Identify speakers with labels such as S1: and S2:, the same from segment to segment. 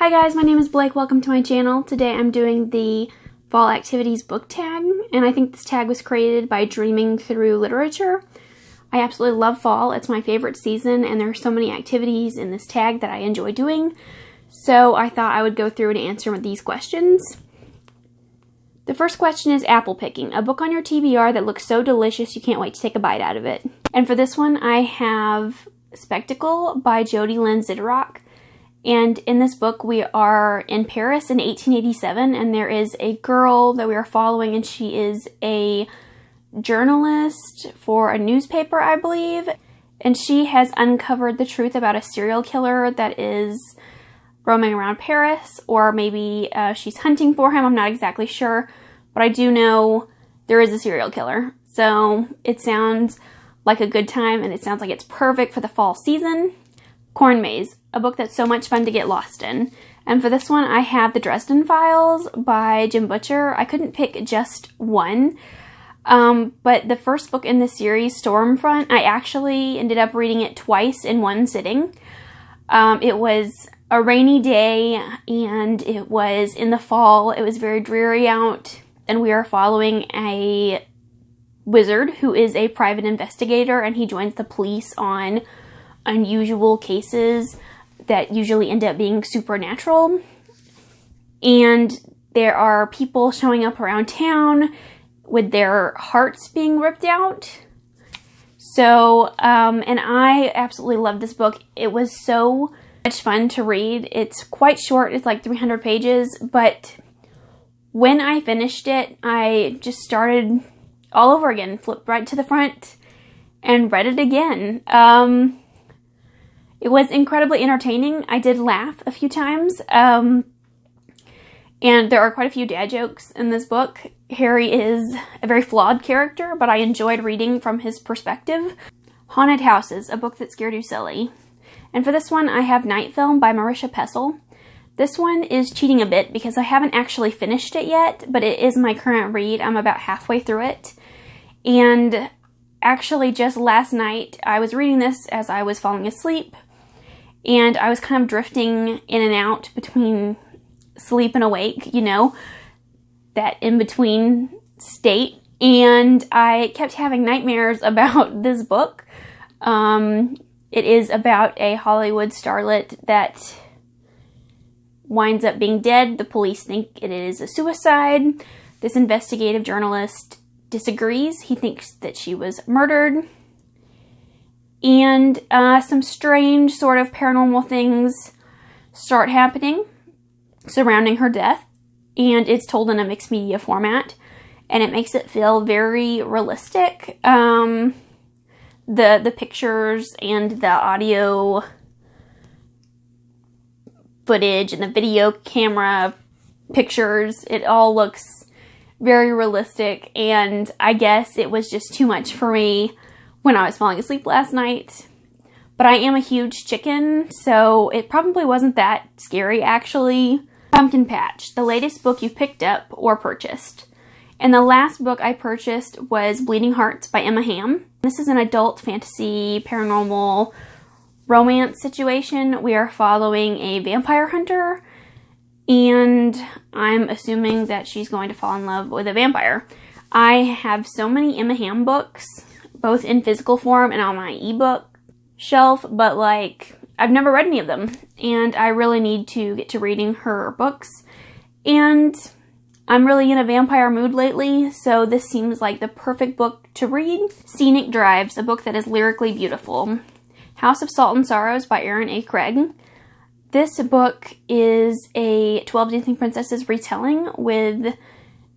S1: Hi guys, my name is Blake. Welcome to my channel. Today I'm doing the Fall Activities book tag, and I think this tag was created by Dreaming Through Literature. I absolutely love fall. It's my favorite season, and there are so many activities in this tag that I enjoy doing. So I thought I would go through and answer these questions. The first question is apple picking, a book on your TBR that looks so delicious you can't wait to take a bite out of it. And for this one, I have Spectacle by Jody Lynn Ziderock. And in this book, we are in Paris in 1887, and there is a girl that we are following, and she is a journalist for a newspaper, I believe. And she has uncovered the truth about a serial killer that is roaming around Paris, or maybe she's hunting for him. I'm not exactly sure, but I do know there is a serial killer. So it sounds like a good time, and it sounds like it's perfect for the fall season. Corn Maze, a book that's so much fun to get lost in. And for this one, I have The Dresden Files by Jim Butcher. I couldn't pick just one, but the first book in the series, Stormfront, I actually ended up reading it twice in one sitting. It was a rainy day, and it was in the fall. It was very dreary out, and we are following a wizard who is a private investigator, and he joins the police on unusual cases that usually end up being supernatural. And there are people showing up around town with their hearts being ripped out. So, and I absolutely love this book. It was so much fun to read. It's quite short. It's like 300 pages, but when I finished it, I just started all over again, flipped right to the front and read it again. It was incredibly entertaining. I did laugh a few times, and there are quite a few dad jokes in this book. Harry is a very flawed character, but I enjoyed reading from his perspective. Haunted Houses, a book that scared you silly. And for this one, I have Night Film by Marisha Pessl. This one is cheating a bit because I haven't actually finished it yet, but it is my current read. I'm about halfway through it. And actually, just last night, I was reading this as I was falling asleep. And I was kind of drifting in and out between sleep and awake, you know, that in-between state. And I kept having nightmares about this book. It is about a Hollywood starlet that winds up being dead. The police think it is a suicide. This investigative journalist disagrees. He thinks that she was murdered. And some strange sort of paranormal things start happening surrounding her death. And it's told in a mixed media format. And it makes it feel very realistic. The pictures and the audio footage and the video camera pictures, it all looks very realistic. And I guess it was just too much for me when I was falling asleep last night. But I am a huge chicken, so it probably wasn't that scary, actually. Pumpkin Patch, the latest book you've picked up or purchased. And the last book I purchased was Bleeding Hearts by Emma Hamm. This is an adult fantasy, paranormal, romance situation. We are following a vampire hunter, and I'm assuming that she's going to fall in love with a vampire. I have so many Emma Hamm books, both in physical form and on my ebook shelf, but like, I've never read any of them, and I really need to get to reading her books. And I'm really in a vampire mood lately, so this seems like the perfect book to read. Scenic Drives, a book that is lyrically beautiful. House of Salt and Sorrows by Aaron A. Craig. This book is a 12 Dancing Princesses retelling with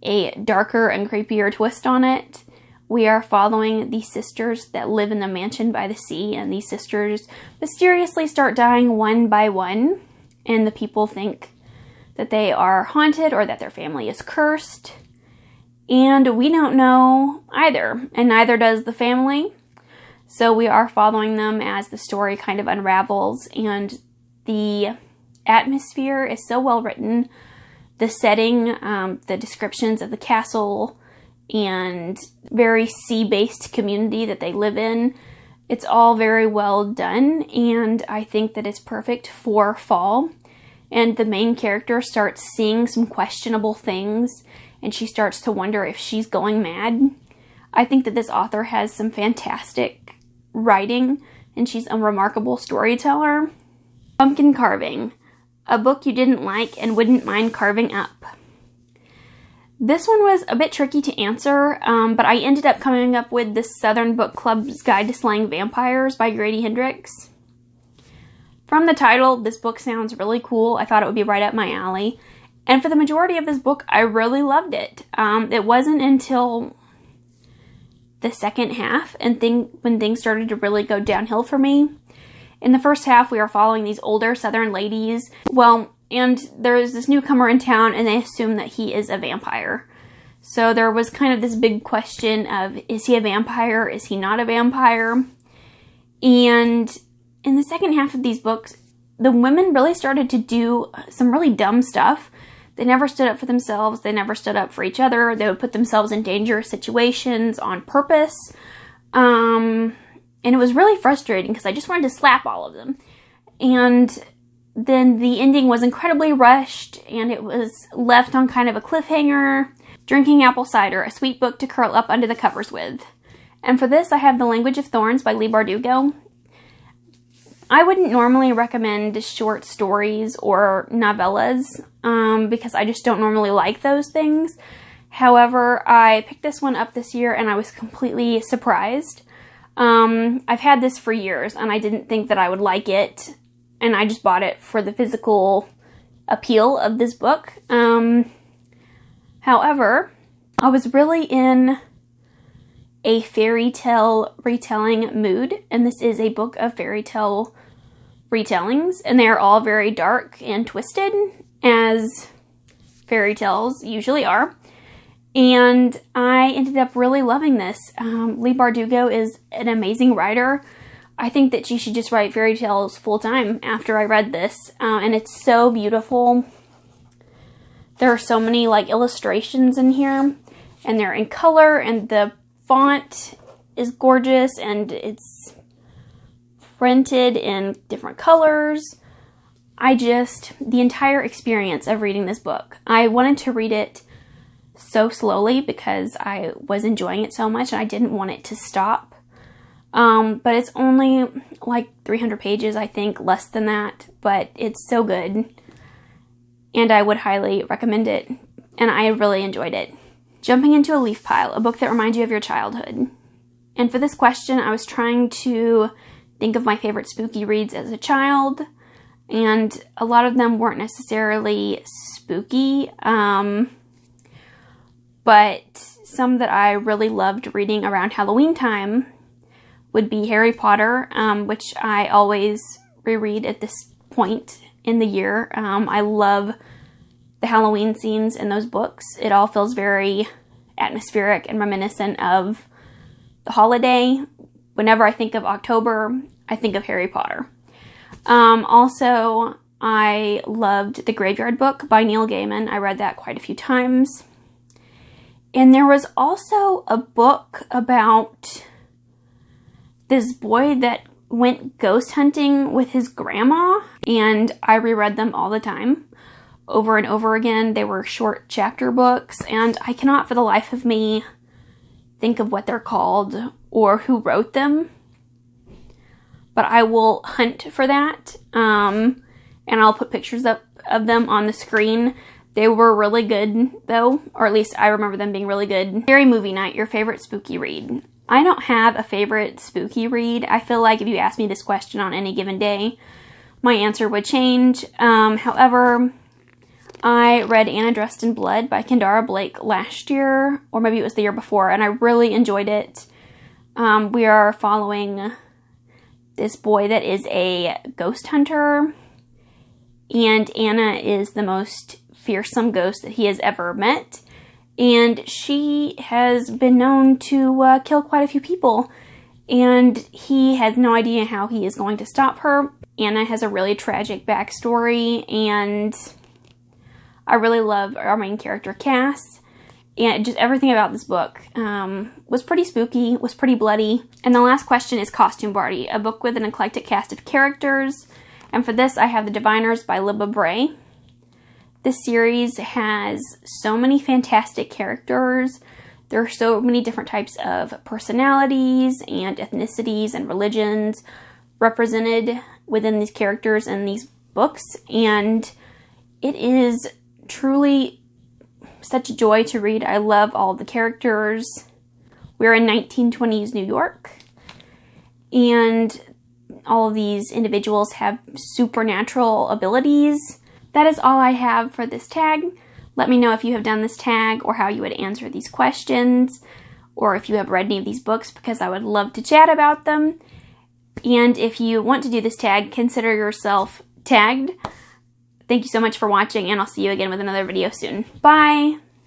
S1: a darker and creepier twist on it. We are following these sisters that live in the mansion by the sea, and these sisters mysteriously start dying one by one, and the people think that they are haunted or that their family is cursed. And we don't know either, and neither does the family. So we are following them as the story kind of unravels, and the atmosphere is so well written. The setting, the descriptions of the castle, and very sea-based community that they live in. It's all very well done, and I think that it's perfect for fall. and the main character starts seeing some questionable things, and she starts to wonder if she's going mad. I think that this author has some fantastic writing, and she's a remarkable storyteller. Pumpkin Carving, a book you didn't like and wouldn't mind carving up. This one was a bit tricky to answer, but I ended up coming up with the Southern Book Club's Guide to Slaying Vampires by Grady Hendrix. From the title, this book sounds really cool. I thought it would be right up my alley. And for the majority of this book, I really loved it. It wasn't until the second half and when things started to really go downhill for me. In the first half, we are following these older Southern ladies. And there's this newcomer in town, and they assume that he is a vampire. So there was kind of this big question of, is he a vampire? Is he not a vampire? And in the second half of these books, the women really started to do some really dumb stuff. They never stood up for themselves. They never stood up for each other. They would put themselves in dangerous situations on purpose. And it was really frustrating because I just wanted to slap all of them. And then the ending was incredibly rushed, and it was left on kind of a cliffhanger. Drinking Apple Cider, a sweet book to curl up under the covers with. And for this, I have The Language of Thorns by Leigh Bardugo. I wouldn't normally recommend short stories or novellas because I just don't normally like those things. However, I picked this one up this year, and I was completely surprised. I've had this for years, and I didn't think that I would like it. And I just bought it for the physical appeal of this book. However, I was really in a fairy tale retelling mood. And this is a book of fairy tale retellings. And they are all very dark and twisted, as fairy tales usually are. And I ended up really loving this. Leigh Bardugo is an amazing writer. I think that she should just write fairy tales full time after I read this. And it's so beautiful. There are so many illustrations in here, and they're in color, and the font is gorgeous, and it's printed in different colors. The entire experience of reading this book, I wanted to read it so slowly because I was enjoying it so much and I didn't want it to stop. But it's only 300 pages, I think, less than that, but it's so good, and I would highly recommend it, and I really enjoyed it. Jumping into a Leaf Pile, a book that reminds you of your childhood. And for this question, I was trying to think of my favorite spooky reads as a child, and a lot of them weren't necessarily spooky, but some that I really loved reading around Halloween time would be Harry Potter, which I always reread at this point in the year. I love the Halloween scenes in those books. It all feels very atmospheric and reminiscent of the holiday. Whenever I think of October, I think of Harry Potter. Also, I loved The Graveyard Book by Neil Gaiman. I read that quite a few times. And there was also a book about this boy that went ghost hunting with his grandma, and I reread them all the time, over and over again. They were short chapter books, and I cannot for the life of me think of what they're called or who wrote them, but I will hunt for that, and I'll put pictures up of them on the screen. They were really good, though, or at least I remember them being really good. Scary Movie Night, your favorite spooky read. I don't have a favorite spooky read. I feel like if you asked me this question on any given day, my answer would change. However, I read Anna Dressed in Blood by Kendara Blake last year, or maybe it was the year before, and I really enjoyed it. We are following this boy that is a ghost hunter, and Anna is the most fearsome ghost that he has ever met. And she has been known to kill quite a few people. And he has no idea how he is going to stop her. Anna has a really tragic backstory. And I really love our main character, Cass. And just everything about this book was pretty spooky, was pretty bloody. And the last question is Costume Party, a book with an eclectic cast of characters. And for this, I have The Diviners by Libba Bray. This series has so many fantastic characters. There are so many different types of personalities and ethnicities and religions represented within these characters and these books, and it is truly such a joy to read. I love all the characters. We're in 1920s New York, and all of these individuals have supernatural abilities. That is all I have for this tag. Let me know if you have done this tag or how you would answer these questions, or if you have read any of these books, because I would love to chat about them. And if you want to do this tag, consider yourself tagged. Thank you so much for watching, and I'll see you again with another video soon. Bye!